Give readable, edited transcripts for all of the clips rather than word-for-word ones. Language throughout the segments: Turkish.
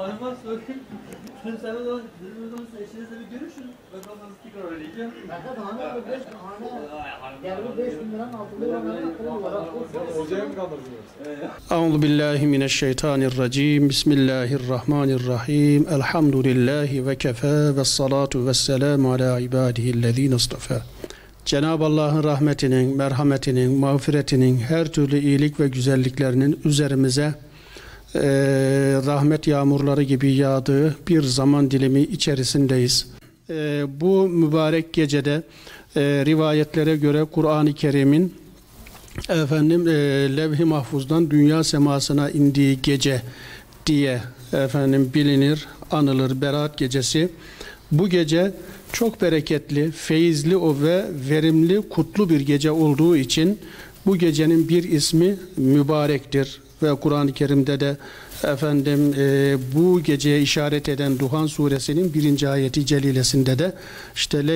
Hanıma sorayım. Sen o zaman eşinizle bir görüşün. Bakalım nasıl tekrar oynayacağım. Fakat hanım 5 bin liranın altında Hocaya mı kaldırdınız? Euzubillahimineşşeytanirracim. Bismillahirrahmanirrahim. Elhamdülillahi ve kefâ ve salatu ve selamu ala ibadihillezîne istafâ. Cenab-ı Allah'ın rahmetinin, merhametinin, mağfiretinin, her türlü iyilik ve güzelliklerinin üzerimize rahmet yağmurları gibi yağdığı bir zaman dilimi içerisindeyiz. Bu mübarek gecede rivayetlere göre Kur'an-ı Kerim'in levh-i mahfuzdan dünya semasına indiği gece diye bilinir, anılır, Berat gecesi. Bu gece çok bereketli, feyizli ve verimli, kutlu bir gece olduğu için bu gecenin bir ismi mübarektir. Ve Kur'an-ı Kerim'de de bu geceye işaret eden Duhan suresinin 1. ayeti celilesinde de işte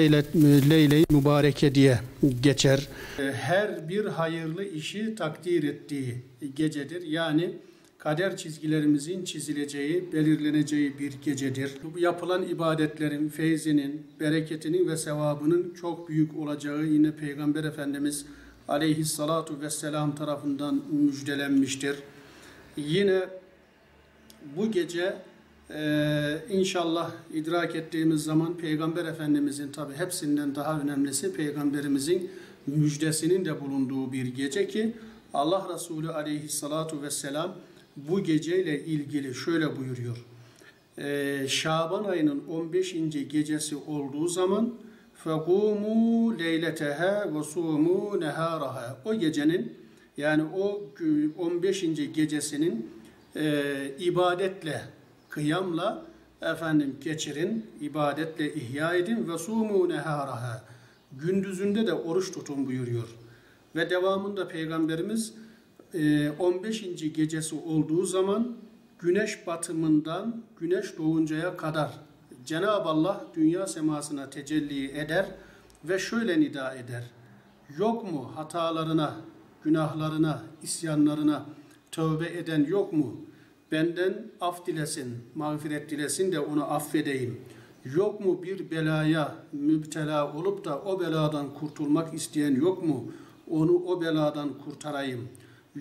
Leyle-i Mübareke diye geçer. Her bir hayırlı işi takdir ettiği gecedir. Yani kader çizgilerimizin çizileceği, belirleneceği bir gecedir. Yapılan ibadetlerin, feyzinin, bereketinin ve sevabının çok büyük olacağı yine Peygamber Efendimiz Aleyhissalatu vesselam tarafından müjdelenmiştir. Yine bu gece inşallah idrak ettiğimiz zaman Peygamber Efendimizin, tabi hepsinden daha önemlisi Peygamberimizin müjdesinin de bulunduğu bir gece ki Allah Resulü Aleyhissalatu vesselam bu geceyle ilgili şöyle buyuruyor. Şaban ayının 15. gecesi olduğu zaman فَقُومُوا لَيْلَتَهَا وَصُومُوا نَهَارَهَا. O gecenin, yani o 15. gecesinin ibadetle, kıyamla geçirin, ibadetle ihya edin وَصُومُوا نَهَارَهَا. Gündüzünde de oruç tutun buyuruyor. Ve devamında Peygamberimiz 15. gecesi olduğu zaman güneş batımından güneş doğuncaya kadar Cenab-ı Allah dünya semasına tecelli eder ve şöyle nida eder. Yok mu hatalarına, günahlarına, isyanlarına tövbe eden yok mu? Benden af dilesin, mağfiret dilesin de onu affedeyim. Yok mu bir belaya müptela olup da o beladan kurtulmak isteyen yok mu? Onu o beladan kurtarayım.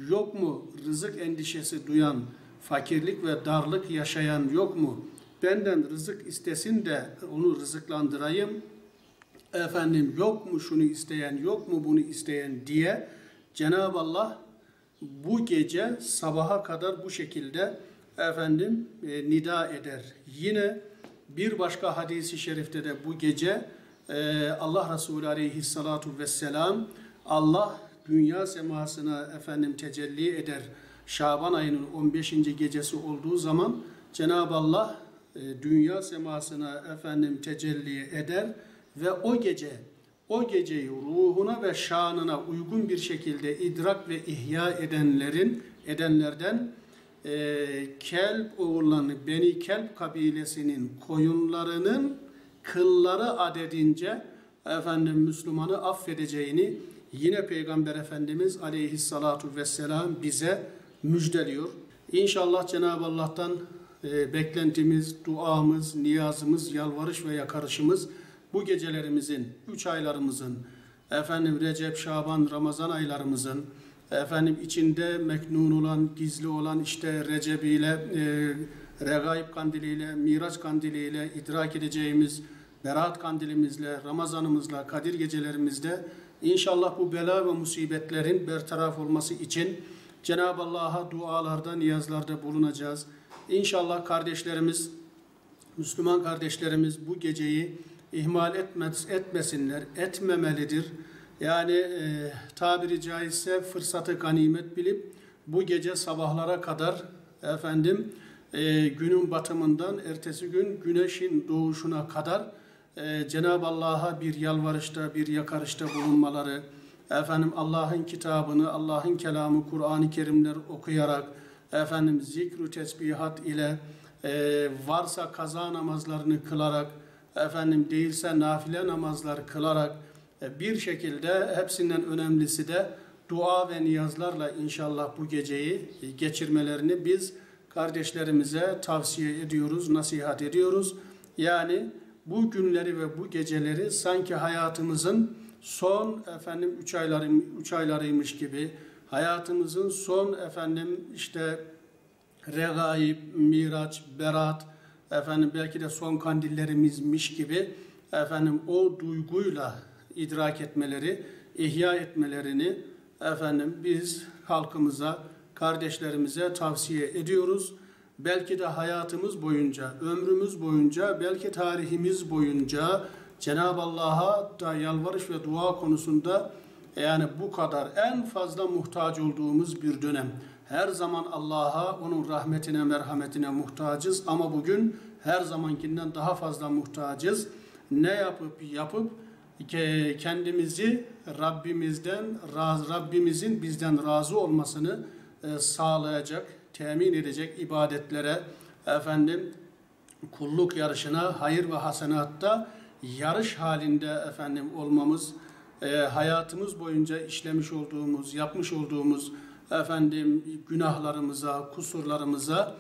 Yok mu rızık endişesi duyan, fakirlik ve darlık yaşayan yok mu? Benden rızık istesin de onu rızıklandırayım. Yok mu şunu isteyen, yok mu bunu isteyen diye Cenab-ı Allah bu gece sabaha kadar bu şekilde nida eder. Yine bir başka hadisi şerifte de bu gece Allah Resulü Aleyhissalatu vesselam Allah dünya semasına tecelli eder. Şaban ayının 15. gecesi olduğu zaman Cenab-ı Allah dünya semasına tecelli eder ve o geceyi ruhuna ve şanına uygun bir şekilde idrak ve ihya edenlerden Kelp oğullarını, Beni Kelp kabilesinin koyunlarının kılları adedince Müslümanı affedeceğini yine Peygamber Efendimiz Aleyhissalatu vesselam bize müjdeliyor. İnşallah Cenab-ı Allah'tan beklentimiz, duamız, niyazımız, yalvarış ve yakarışımız bu gecelerimizin, 3 aylarımızın, Recep, Şaban, Ramazan aylarımızın, içinde meknun olan, gizli olan işte Recep ile, Regaib kandiliyle, Miraç kandiliyle, idrak edeceğimiz Berat kandilimizle, Ramazanımızla, Kadir gecelerimizde inşallah bu bela ve musibetlerin bertaraf olması için Cenab-ı Allah'a dualarda, niyazlarda bulunacağız. İnşallah kardeşlerimiz, Müslüman kardeşlerimiz bu geceyi ihmal etmesinler, etmemelidir. Yani tabiri caizse fırsatı ganimet bilip bu gece sabahlara kadar günün batımından ertesi gün güneşin doğuşuna kadar Cenab-ı Allah'a bir yalvarışta, bir yakarışta bulunmaları, Allah'ın kitabını, Allah'ın kelamı, Kur'an-ı Kerimler okuyarak, zikr-ü tesbihat ile, varsa kaza namazlarını kılarak, değilse nafile namazlar kılarak, bir şekilde hepsinden önemlisi de dua ve niyazlarla inşallah bu geceyi geçirmelerini biz kardeşlerimize tavsiye ediyoruz, nasihat ediyoruz. Yani bu günleri ve bu geceleri sanki hayatımızın son 3 aylarıymış gibi, hayatımızın son işte Regaib, Miraç, Berat, belki de son kandillerimizmiş gibi o duyguyla idrak etmeleri, ihya etmelerini biz halkımıza, kardeşlerimize tavsiye ediyoruz. Belki de hayatımız boyunca, ömrümüz boyunca, belki tarihimiz boyunca Cenab-ı Allah'a da yalvarış ve dua konusunda yani bu kadar en fazla muhtaç olduğumuz bir dönem. Her zaman Allah'a, onun rahmetine, merhametine muhtacız ama bugün her zamankinden daha fazla muhtacız. Ne yapıp kendimizi Rabbimizin bizden razı olmasını sağlayacak, temin edecek ibadetlere, kulluk yarışına, hayır ve hasanatta yarış halinde olmamız, hayatımız boyunca işlemiş olduğumuz, yapmış olduğumuz günahlarımıza, kusurlarımıza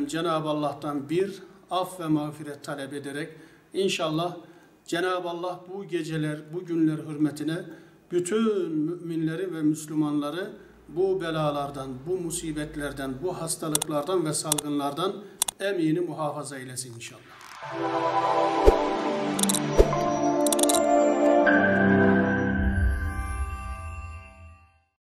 Cenab-ı Allah'tan bir af ve mağfiret talep ederek inşallah Cenab-ı Allah bu geceler, bu günler hürmetine bütün müminleri ve Müslümanları bu belalardan, bu musibetlerden, bu hastalıklardan ve salgınlardan emini muhafaza eylesin inşallah.